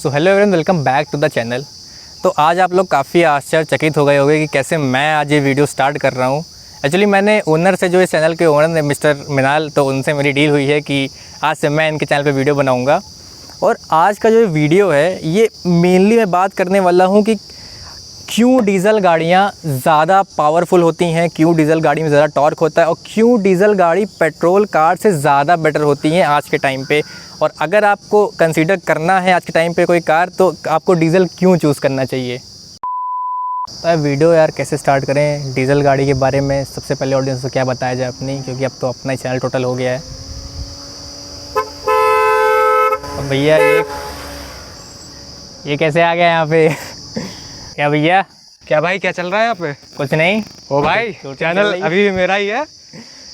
So hello everyone, welcome back to the channel. तो आज आप लोग काफ़ी आश्चर्यचकित हो गए होंगे कि कैसे मैं आज ये वीडियो स्टार्ट कर रहा हूँ। एक्चुअली मैंने ओनर से, जो इस चैनल के ओनर है मिस्टर मिनाल, तो उनसे मेरी डील हुई है कि आज से मैं इनके चैनल पे वीडियो बनाऊँगा। और आज का जो वीडियो है ये मेनली मैं बात करने वाला हूँ कि क्यों डीज़ल गाड़ियाँ ज़्यादा पावरफुल होती हैं, क्यों डीज़ल गाड़ी में ज़्यादा टॉर्क होता है और क्यों डीज़ल गाड़ी पेट्रोल कार से ज़्यादा बेटर होती हैं आज के टाइम पे। और अगर आपको कंसीडर करना है आज के टाइम पे कोई कार, तो आपको डीज़ल क्यों चूज़ करना चाहिए। तो वीडियो यार कैसे स्टार्ट करें डीज़ल गाड़ी के बारे में। सबसे पहले ऑडियंस को क्या बताया जाए अपनी, क्योंकि अब तो अपना ही चैनल टोटल हो गया है। अब भैया ये कैसे आ गया यहाँ पे क्या भैया? क्या भाई, क्या चल रहा है यहाँ पे? कुछ नहीं। ओ भाई, चैनल अभी भी मेरा ही है,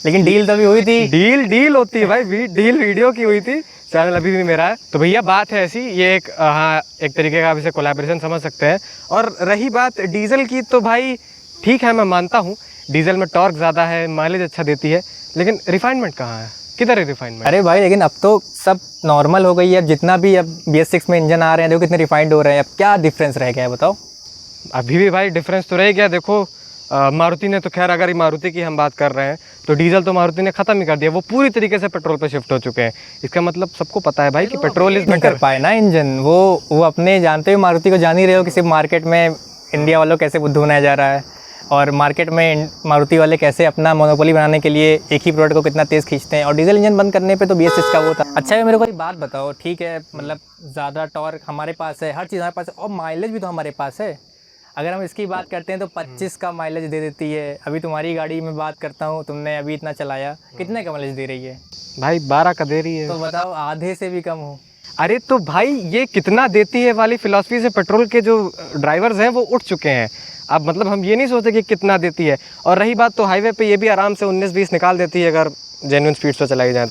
लेकिन डील तो अभी हुई थी। डील होती है भाई, डील वीडियो की हुई थी, चैनल अभी भी मेरा है। तो भैया बात है ऐसी, ये एक तरीके का आप इसे कोलैबोरेशन समझ सकते हैं। और रही बात डीजल की, तो भाई ठीक है, मैं मानता हूँ डीजल में टॉर्क ज़्यादा है, माइलेज अच्छा देती है, लेकिन रिफाइनमेंट कहाँ है? किधर है रिफाइनमेंट? अरे भाई, लेकिन अब तो सब नॉर्मल हो गई है। अब जितना भी अब BS6 में इंजन आ रहे हैं, देखो कितने रिफाइंड हो रहे हैं। अब क्या डिफरेंस रह गया है बताओ? अभी भी भाई डिफरेंस तो रह गया। देखो मारुति ने तो, खैर अगर मारुति की हम बात कर रहे हैं तो डीजल तो मारुति ने ख़त्म ही कर दिया, वो पूरी तरीके से पेट्रोल पे शिफ्ट हो चुके हैं। इसका मतलब सबको पता है भाई कि पेट्रोल इज बेटर। कर पाए ना इंजन, वो अपने जानते हो, मारुति को जान ही रहे हो कि सिर्फ मार्केट में इंडिया वालों कैसे बुद्धू बनाया जा रहा है, और मार्केट में मारुति वाले कैसे अपना मोनोपोली बनाने के लिए एक ही प्रोडक्ट को कितना तेज़ खींचते हैं। और डीजल इंजन बंद करने पे तो BS6 का वो था। अच्छा है, मेरे को एक बात बताओ, ठीक है, मतलब ज़्यादा टॉर्क हमारे पास है, हर चीज़ हमारे पास है, और माइलेज भी तो हमारे पास है। अगर हम इसकी बात करते हैं तो 25 का माइलेज दे देती है। अभी तुम्हारी गाड़ी में बात करता हूँ, तुमने अभी इतना चलाया, कितने का माइलेज दे रही है? भाई 12 का दे रही है। तो बताओ, आधे से भी कम हो। अरे तो भाई ये कितना देती है वाली फिलॉसफी से पेट्रोल के जो ड्राइवर्स हैं वो उठ चुके हैं। अब मतलब हम ये नहीं सोचते कि कितना देती है। और रही बात, तो हाईवे पे ये भी आराम से 19-20 निकाल देती है अगर जेन्युइन स्पीड पे चलाई जाए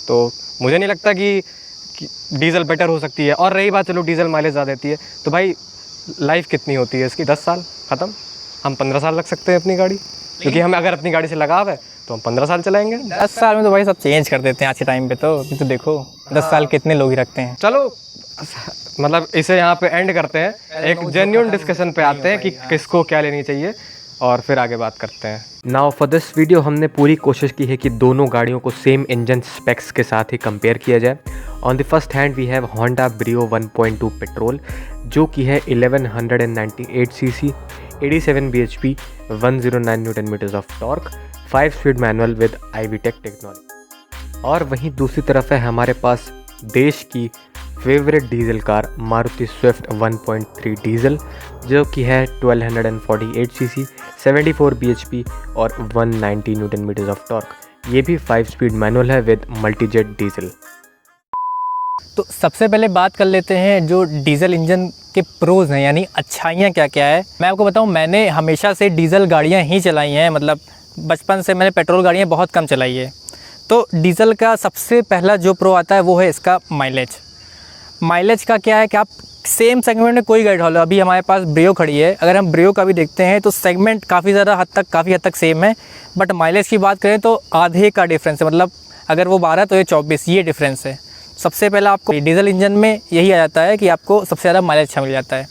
तो मुझे नहीं लगता कि डीजल बेटर हो सकती है। और रही बात, चलो डीजल माइलेज ज़्यादा देती है, तो भाई लाइफ कितनी होती है इसकी? 10 साल ख़त्म। हम 15 साल रख सकते हैं अपनी गाड़ी, क्योंकि हमें अगर अपनी गाड़ी से लगाव है तो हम 15 साल चलाएंगे। 10 साल में तो भाई सब चेंज कर देते हैं आज के टाइम पे। तो देखो 10 साल कितने लोग ही रखते हैं। चलो मतलब इसे यहाँ पे एंड करते हैं, एक जेन्युइन डिस्कशन पे आते हैं कि किसको क्या लेनी चाहिए, और फिर आगे बात करते हैं। नाउ फॉर दिस वीडियो हमने पूरी कोशिश की है कि दोनों गाड़ियों को सेम इंजन स्पेक्स के साथ ही कंपेयर किया जाए। On the first hand we have Honda Brio 1.2 petrol, जो कि है 1198 cc, 87 bhp, 109 newton meters of torque, 5 speed manual with IVTEC technology. और वहीं दूसरी तरफ है हमारे पास देश की favourite diesel car Maruti Swift 1.3 diesel, जो कि है 1248 cc, 74 bhp और 190 न्यूटन मीटर्स ऑफ टॉर्क। ये भी 5 स्पीड मैनुअल है विद मल्टीजेट डीजल। तो सबसे पहले बात कर लेते हैं जो डीजल इंजन के प्रोज हैं, यानी अच्छाइयाँ क्या क्या है। मैं आपको बताऊं, मैंने हमेशा से डीजल गाड़ियाँ ही चलाई हैं, मतलब बचपन से मैंने पेट्रोल गाड़ियाँ बहुत कम चलाई है। तो डीजल का सबसे पहला जो प्रो आता है वो है इसका माइलेज। माइलेज का क्या है कि आप सेम सेगमेंट में कोई गाड़ी लो, अभी हमारे पास ब्रियो खड़ी है, अगर हम ब्रियो का भी देखते हैं तो सेगमेंट काफ़ी हद तक सेम है, बट माइलेज की बात करें तो आधे का डिफरेंस है। मतलब अगर वो 12 तो ये 24, ये डिफरेंस है। सबसे पहला आपको डीजल इंजन में यही आ जाता है कि आपको सबसे ज़्यादा माइलेज अच्छा मिल जाता है।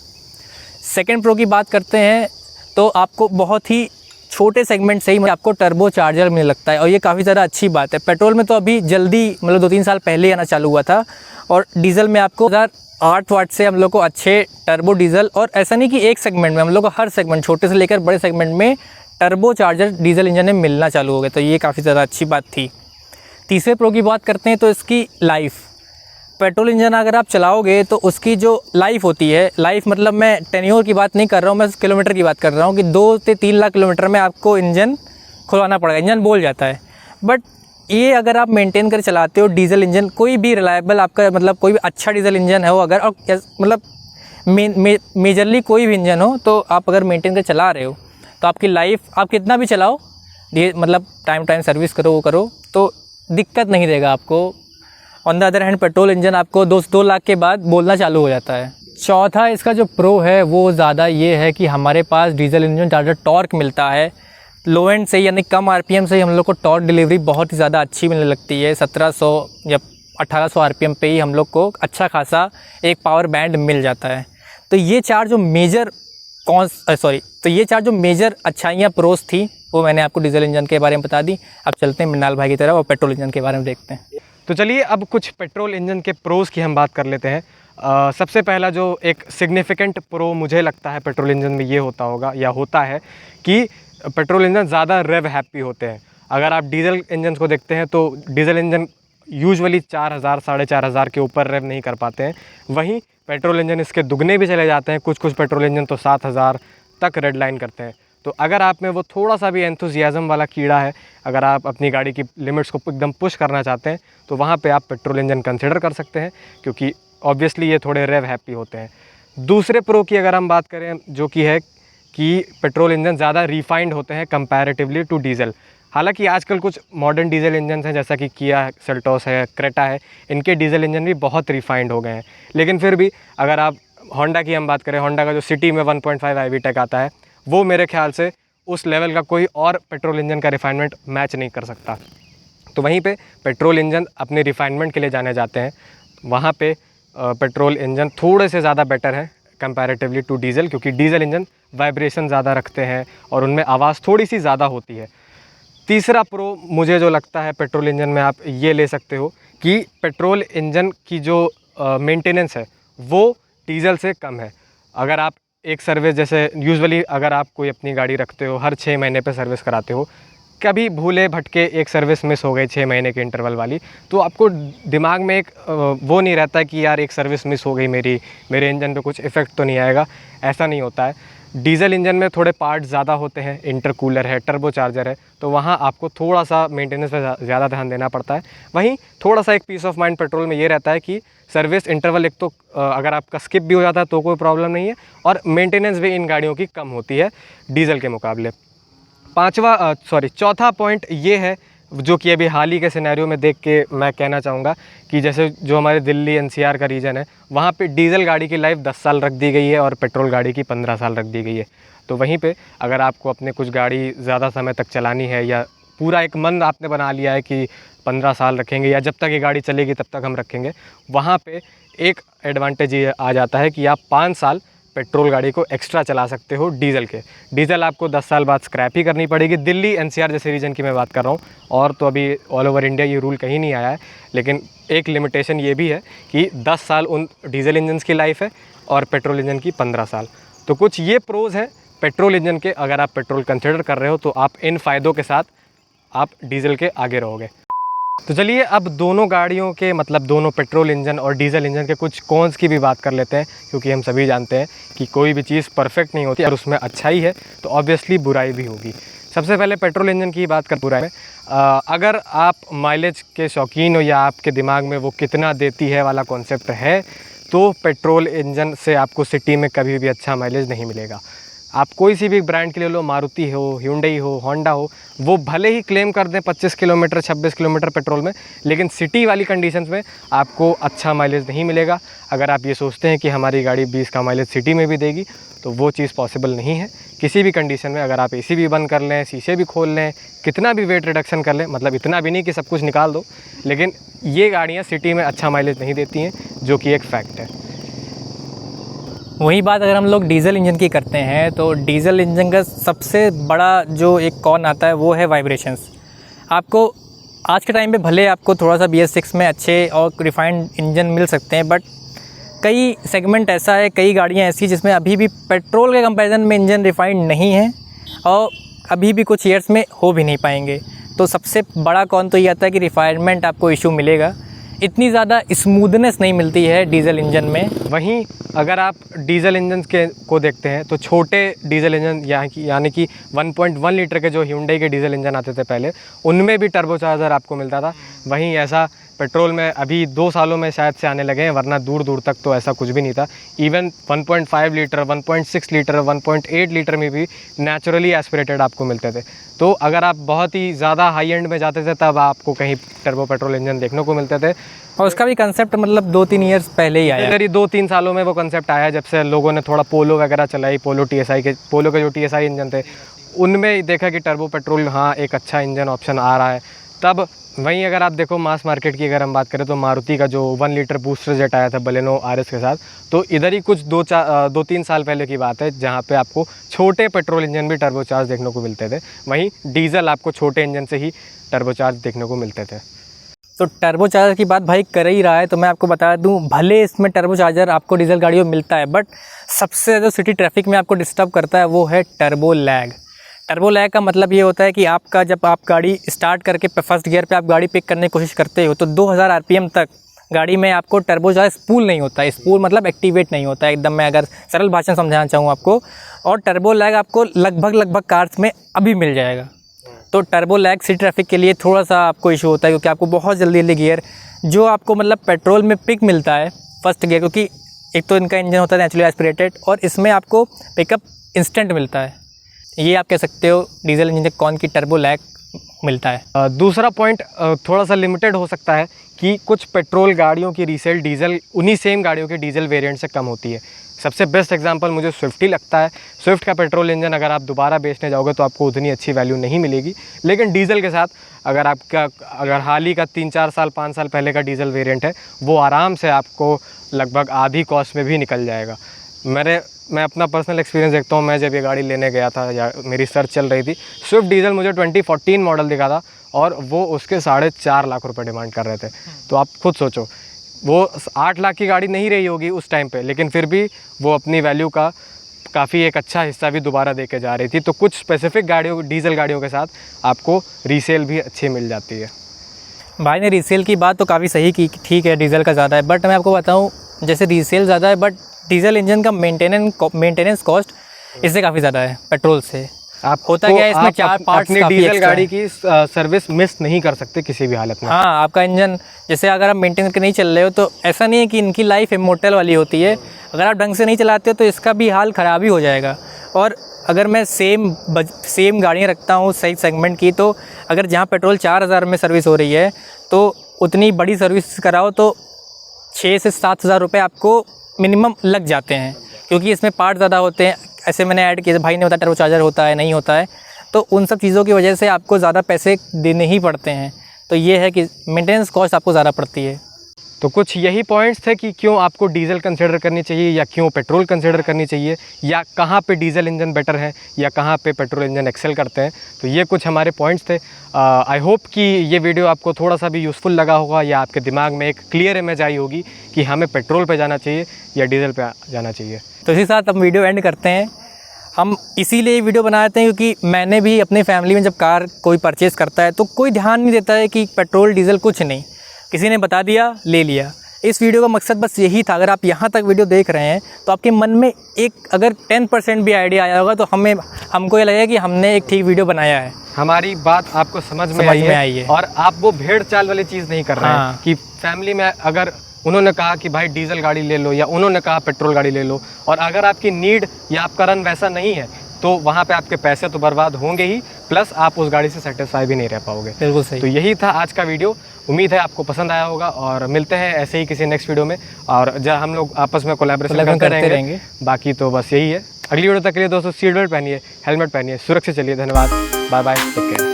सेकेंड प्रो की बात करते हैं तो आपको बहुत ही छोटे सेगमेंट से ही आपको टर्बो चार्जर मिलने लगता है, और ये काफ़ी ज़्यादा अच्छी बात है। पेट्रोल में तो अभी जल्दी, मतलब 2-3 साल पहले आना चालू हुआ था, और डीजल में आपको 8 वाट से हम लोग को अच्छे टर्बो डीजल, और ऐसा नहीं कि एक सेगमेंट में, हम लोग को हर सेगमेंट, छोटे से लेकर बड़े सेगमेंट में टर्बो चार्जर डीजल इंजन में मिलना चालू हो गए, तो ये काफ़ी ज़्यादा अच्छी बात थी। तीसरे प्रो की बात करते हैं तो इसकी लाइफ। पेट्रोल इंजन अगर आप चलाओगे तो उसकी जो लाइफ होती है, लाइफ मतलब मैं टेन्योर की बात नहीं कर रहा हूँ, मैं किलोमीटर की बात कर रहा हूँ कि 2 से 3 लाख किलोमीटर में आपको इंजन खुलवाना पड़ेगा, इंजन बोल जाता है। बट ये अगर आप मेंटेन कर चलाते हो डीजल इंजन, कोई भी रिलायबल आपका, मतलब कोई भी अच्छा डीजल इंजन हो अगर, और मतलब मेजरली कोई भी इंजन हो, तो आप अगर मेंटेन कर चला रहे हो तो आपकी लाइफ, आप कितना भी चलाओ, ये मतलब टाइम सर्विस करो, वो करो, तो दिक्कत नहीं देगा आपको। On the other hand petrol engine आपको 2 लाख के बाद बोलना चालू हो जाता है। चौथा इसका जो प्रो है वो ज़्यादा ये है कि हमारे पास डीजल इंजन ज़्यादा टॉर्क मिलता है। लो एंड से, यानी कम RPM से ही हम लोग को टॉर्क डिलीवरी बहुत ही ज़्यादा अच्छी मिलने लगती है। 1700 या 1800 आरपीएम पे ही हम लोग को अच्छा खासा एक पावर बैंड मिल जाता है। तो ये चार जो मेजर अच्छाइयाँ प्रोस थी वो मैंने आपको डीजल इंजन के बारे में बता दी। अब चलते हैं मृणाल भाई की तरफ और पेट्रोल इंजन के बारे में देखते हैं। तो चलिए अब कुछ पेट्रोल इंजन के प्रोज़ की हम बात कर लेते हैं। सबसे पहला जो एक सिग्निफिकेंट प्रो मुझे लगता है पेट्रोल इंजन में ये होता होगा या होता है कि पेट्रोल इंजन ज़्यादा रेव हैप्पी होते हैं। अगर आप डीजल इंजन को देखते हैं तो डीजल इंजन यूजुअली 4000 4500 के ऊपर रेव नहीं कर पाते हैं, वहीं पेट्रोल इंजन इसके दुगने भी चले जाते हैं। कुछ पेट्रोल इंजन तो 7000 तक रेड लाइन करते हैं। तो अगर आप में वो थोड़ा सा भी एंथुजियाज़म वाला कीड़ा है, अगर आप अपनी गाड़ी की लिमिट्स को एकदम पुश करना चाहते हैं तो वहाँ पे आप पेट्रोल इंजन कंसिडर कर सकते हैं, क्योंकि ऑब्वियसली ये थोड़े रेव हैप्पी होते हैं। दूसरे प्रो की अगर हम बात करें जो कि है कि पेट्रोल इंजन ज़्यादा रिफाइंड होते हैं कंपैरेटिवली टू डीजल। हालांकि आजकल कुछ मॉडर्न डीजल इंजन हैं जैसा कि किया सेल्टोस है, क्रेटा है, इनके डीजल इंजन भी बहुत रिफाइंड हो गए हैं। लेकिन फिर भी अगर आप होंडा की हम बात करें, होंडा का जो सिटी में 1.5 IVTEC आता है वो मेरे ख्याल से उस लेवल का कोई और पेट्रोल इंजन का रिफाइनमेंट मैच नहीं कर सकता। तो वहीं पे पेट्रोल इंजन अपने रिफाइनमेंट के लिए जाने जाते हैं, वहाँ पे पेट्रोल इंजन थोड़े से ज़्यादा बेटर है कंपैरेटिवली टू डीजल, क्योंकि डीजल इंजन वाइब्रेशन ज़्यादा रखते हैं और उनमें आवाज़ थोड़ी सी ज़्यादा होती है। तीसरा प्रो मुझे जो लगता है पेट्रोल इंजन में, आप ये ले सकते हो कि पेट्रोल इंजन की जो मेंटेनेंस है वो डीजल से कम है। अगर आप एक सर्विस, जैसे यूजुअली अगर आप कोई अपनी गाड़ी रखते हो, हर 6 महीने पे सर्विस कराते हो, कभी भूले भटके एक सर्विस मिस हो गई 6 महीने के इंटरवल वाली, तो आपको दिमाग में एक वो नहीं रहता है कि यार एक सर्विस मिस हो गई मेरे इंजन पे कुछ इफ़ेक्ट तो नहीं आएगा। ऐसा नहीं होता है। डीजल इंजन में थोड़े पार्ट ज़्यादा होते हैं, इंटरकूलर है, टर्बो चार्जर है, तो वहाँ आपको थोड़ा सा मेंटेनेंस पे ज़्यादा ध्यान देना पड़ता है। वहीं थोड़ा सा एक पीस ऑफ माइंड पेट्रोल में ये रहता है कि सर्विस इंटरवल एक तो अगर आपका स्किप भी हो जाता है तो कोई प्रॉब्लम नहीं है, और मेंटेनेंस भी इन गाड़ियों की कम होती है डीजल के मुकाबले। चौथा पॉइंट ये है जो कि अभी हाल ही के सिनेरियो में देख के मैं कहना चाहूँगा कि जैसे जो हमारे दिल्ली NCR का रीजन है, वहाँ पे डीजल गाड़ी की लाइफ 10 साल रख दी गई है और पेट्रोल गाड़ी की 15 साल रख दी गई है। तो वहीं पे अगर आपको अपने कुछ गाड़ी ज़्यादा समय तक चलानी है, या पूरा एक मन आपने बना लिया है कि 15 साल रखेंगे या जब तक ये गाड़ी चलेगी तब तक हम रखेंगे, वहाँ पे एक एडवांटेज ये आ जाता है कि आप 5 साल पेट्रोल गाड़ी को एक्स्ट्रा चला सकते हो डीजल के। डीजल आपको 10 साल बाद स्क्रैप ही करनी पड़ेगी। दिल्ली NCR जैसे रीजन की मैं बात कर रहा हूँ, और तो अभी ऑल ओवर इंडिया ये रूल कहीं नहीं आया है, लेकिन एक लिमिटेशन ये भी है कि 10 साल उन डीजल इंजन की लाइफ है और पेट्रोल इंजन की 15 साल। तो कुछ ये प्रोज़ हैं पेट्रोल इंजन के। अगर आप पेट्रोल कंसिडर कर रहे हो तो आप इन फ़ायदों के साथ आप डीजल के आगे रहोगे। तो चलिए अब दोनों गाड़ियों के, मतलब दोनों पेट्रोल इंजन और डीजल इंजन के कुछ कॉन्स की भी बात कर लेते हैं, क्योंकि हम सभी जानते हैं कि कोई भी चीज़ परफेक्ट नहीं होती और उसमें अच्छाई है तो ऑब्वियसली बुराई भी होगी। सबसे पहले पेट्रोल इंजन की बात कर बुराई में, अगर आप माइलेज के शौकीन हो या आपके दिमाग में वो कितना देती है वाला कॉन्सेप्ट है, तो पेट्रोल इंजन से आपको सिटी में कभी भी अच्छा माइलेज नहीं मिलेगा। आप कोई सी भी ब्रांड के ले लो, मारुति हो, hyundai हो, होंडा हो, वो भले ही क्लेम कर दें 25 किलोमीटर 26 किलोमीटर पेट्रोल में, लेकिन सिटी वाली कंडीशंस में आपको अच्छा माइलेज नहीं मिलेगा। अगर आप ये सोचते हैं कि हमारी गाड़ी 20 का माइलेज सिटी में भी देगी, तो वो चीज़ पॉसिबल नहीं है किसी भी कंडीशन में। अगर आप AC भी बंद कर लें, शीशे भी खोल लें, कितना भी वेट रिडक्शन कर लें, मतलब इतना भी नहीं कि सब कुछ निकाल दो, लेकिन ये गाड़ियाँ सिटी में अच्छा माइलेज नहीं देती हैं, जो कि एक फैक्ट है। वही बात अगर हम लोग डीजल इंजन की करते हैं तो डीजल इंजन का सबसे बड़ा जो एक कॉन आता है वो है वाइब्रेशंस। आपको आज के टाइम पे भले आपको थोड़ा सा BS6 में अच्छे और रिफाइंड इंजन मिल सकते हैं, बट कई सेगमेंट ऐसा है, कई गाड़ियां ऐसी जिसमें अभी भी पेट्रोल के कंपैरिजन में इंजन रिफाइंड नहीं है और अभी भी कुछ ईयर्स में हो भी नहीं पाएंगे। तो सबसे बड़ा कॉन तो ये आता है कि रिफाइनमेंट आपको इशू मिलेगा, इतनी ज़्यादा स्मूथनेस नहीं मिलती है डीजल इंजन में। वहीं अगर आप डीजल इंजन को देखते हैं तो छोटे डीजल इंजन यानी कि 1.1 लीटर के जो hyundai के डीजल इंजन आते थे पहले, उनमें भी टर्बो चार्जर आपको मिलता था। वहीं ऐसा पेट्रोल में अभी 2 सालों में शायद से आने लगे हैं, वरना दूर दूर तक तो ऐसा कुछ भी नहीं था। इवन 1.5 लीटर, 1.6 लीटर, 1.8 लीटर में भी नेचुरली एस्पिरेटेड आपको मिलते थे। तो अगर आप बहुत ही ज़्यादा हाई एंड में जाते थे तब आपको कहीं टर्बो पेट्रोल इंजन देखने को मिलते थे, और उसका भी कंसेप्ट मतलब 2-3 ईयर्स पहले ही आया। मेरी 2-3 सालों में वो कंसेप्ट आया जब से लोगों ने थोड़ा पोलो वगैरह चलाई। पोलो के जो TSI इंजन थे, उनमें देखा कि टर्बो पेट्रोल हाँ एक अच्छा इंजन ऑप्शन आ रहा है। तब वहीं अगर आप देखो मास मार्केट की अगर हम बात करें तो मारुति का जो 1 लीटर बूस्टर जेट आया था बलेनो RS के साथ, तो इधर ही कुछ 2-3 साल पहले की बात है जहाँ पे आपको छोटे पेट्रोल इंजन भी टर्बोचार्ज देखने को मिलते थे, वहीं डीजल आपको छोटे इंजन से ही टर्बोचार्ज देखने को मिलते थे। तो टर्बोचार्जर की बात भाई कर ही रहा है तो मैं आपको बता दूं, भले इसमें टर्बोचार्जर आपको डीजल गाड़ियों में मिलता है, बट सबसे ज़्यादा सिटी ट्रैफिक में आपको डिस्टर्ब करता है वो है टर्बो लैग। टर्बो लैग का मतलब ये होता है कि आपका जब आप गाड़ी स्टार्ट करके फर्स्ट गियर पे आप गाड़ी पिक करने की कोशिश करते हो तो 2000 RPM तक गाड़ी में आपको टर्बोचार्ज स्पूल नहीं होता है। स्पूल मतलब एक्टिवेट नहीं होता है एकदम, मैं अगर सरल भाषा में समझाना चाहूँ आपको। और टर्बो लैग आपको लगभग कार्स में अभी मिल जाएगा। तो टर्बो लैग सिटी ट्रैफिक के लिए थोड़ा सा आपको इशू होता है, क्योंकि आपको बहुत जल्दी गियर जो आपको मतलब पेट्रोल में पिक मिलता है फर्स्ट गियर, क्योंकि एक तो इनका इंजन होता है नेचुरली एस्पिरेटेड और इसमें आपको पिकअप इंस्टेंट मिलता है। ये आप कह सकते हो डीजल इंजन से कौन की टर्बो लैग मिलता है। दूसरा पॉइंट थोड़ा सा लिमिटेड हो सकता है कि कुछ पेट्रोल गाड़ियों की रीसेल डीजल उन्हीं सेम गाड़ियों के डीजल वेरिएंट से कम होती है। सबसे बेस्ट एग्जांपल मुझे स्विफ्ट ही लगता है। स्विफ्ट का पेट्रोल इंजन अगर आप दोबारा बेचने जाओगे तो आपको उतनी अच्छी वैल्यू नहीं मिलेगी, लेकिन डीजल के साथ अगर हाल ही का 3-4 साल 5 साल पहले का डीजल वेरिएंट है वो आराम से आपको लगभग आधी कॉस्ट में भी निकल जाएगा। मैं अपना पर्सनल एक्सपीरियंस देखता हूँ। मैं जब ये गाड़ी लेने गया था या मेरी सर्च चल रही थी, स्विफ्ट डीजल मुझे 2014 मॉडल दिखा था और वो उसके 4.5 लाख रुपए डिमांड कर रहे थे। तो आप खुद सोचो, वो 8 लाख की गाड़ी नहीं रही होगी उस टाइम पे, लेकिन फिर भी वो अपनी वैल्यू का काफ़ी एक अच्छा हिस्सा भी दोबारा दे के जा रही थी। तो कुछ स्पेसिफिक गाड़ियों डीजल गाड़ियों के साथ आपको रीसेल भी अच्छी मिल जाती है। भाई ने रीसेल की बात तो काफ़ी सही की, ठीक है डीजल का ज़्यादा है, बट मैं आपको बताऊँ जैसे रीसेल ज़्यादा है बट डीजल इंजन का मेंटेनेंस कॉस्ट इससे काफ़ी ज़्यादा है पेट्रोल से। आप होता क्या है इसमें 4 पार्ट्स अपनी डीजल गाड़ी की सर्विस मिस नहीं कर सकते किसी भी हालत में। हाँ, आपका इंजन जैसे अगर आप मेंटेन करके नहीं चल रहे हो तो ऐसा नहीं है कि इनकी लाइफ इमोर्टल वाली होती है। अगर आप ढंग से नहीं चलाते हो तो इसका भी हाल ख़राब ही हो जाएगा। और अगर मैं सेम गाड़ियाँ रखता हूँ सही सेगमेंट की, तो अगर जहाँ पेट्रोल 4000 में सर्विस हो रही है तो उतनी बड़ी सर्विस कराओ तो 6 से 7 हज़ार रुपये आपको मिनिमम लग जाते हैं, क्योंकि इसमें पार्ट ज़्यादा होते हैं। ऐसे मैंने ऐड किया, भाई ने बताया टर्बोचार्जर होता है नहीं होता है, तो उन सब चीज़ों की वजह से आपको ज़्यादा पैसे देने ही पड़ते हैं। तो ये है कि मेंटेनेंस कॉस्ट आपको ज़्यादा पड़ती है। तो कुछ यही पॉइंट्स थे कि क्यों आपको डीजल कंसिडर करनी चाहिए या क्यों पेट्रोल कंसिडर करनी चाहिए, या कहाँ पे डीजल इंजन बेटर है या कहाँ पे पेट्रोल इंजन एक्सेल करते हैं। तो ये कुछ हमारे पॉइंट्स थे। आई होप कि ये वीडियो आपको थोड़ा सा भी यूज़फुल लगा होगा या आपके दिमाग में एक क्लियर इमेज आई होगी कि हमें पेट्रोल पे जाना चाहिए या डीजल पे जाना चाहिए। तो इसी साथ हम वीडियो एंड करते हैं। हम इसीलिए वीडियो बनाते हैं क्योंकि मैंने भी अपने फैमिली में जब कार कोई परचेज़ करता है तो कोई ध्यान नहीं देता है कि पेट्रोल डीजल कुछ नहीं, किसी ने बता दिया ले लिया। इस वीडियो का मकसद बस यही था। अगर आप यहाँ तक वीडियो देख रहे हैं तो आपके मन में एक अगर 10% भी आइडिया आया होगा तो हमको ये लगेगा कि हमने एक ठीक वीडियो बनाया है। हमारी बात आपको समझ में आई है और आप वो भेड़ चाल वाली चीज़ नहीं कर रहे हैं कि फैमिली में अगर उन्होंने कहा कि भाई डीजल गाड़ी ले लो या उन्होंने कहा पेट्रोल गाड़ी ले लो, और अगर आपकी नीड या आपका रन वैसा नहीं है तो वहाँ पे आपके पैसे तो बर्बाद होंगे ही, प्लस आप उस गाड़ी से सेटिस्फाई भी नहीं रह पाओगे। बिल्कुल सही। तो यही था आज का वीडियो। उम्मीद है आपको पसंद आया होगा और मिलते हैं ऐसे ही किसी नेक्स्ट वीडियो में, और जहाँ हम लोग आपस में कोलैबोरेशन करते रहेंगे। बाकी तो बस यही है। अगली वीडियो तक के लिए दोस्तों सीट बेल्ट पहनिए, हेलमेट पहनिए, सुरक्षित चलिए। धन्यवाद, बाय बाय, टेक केयर।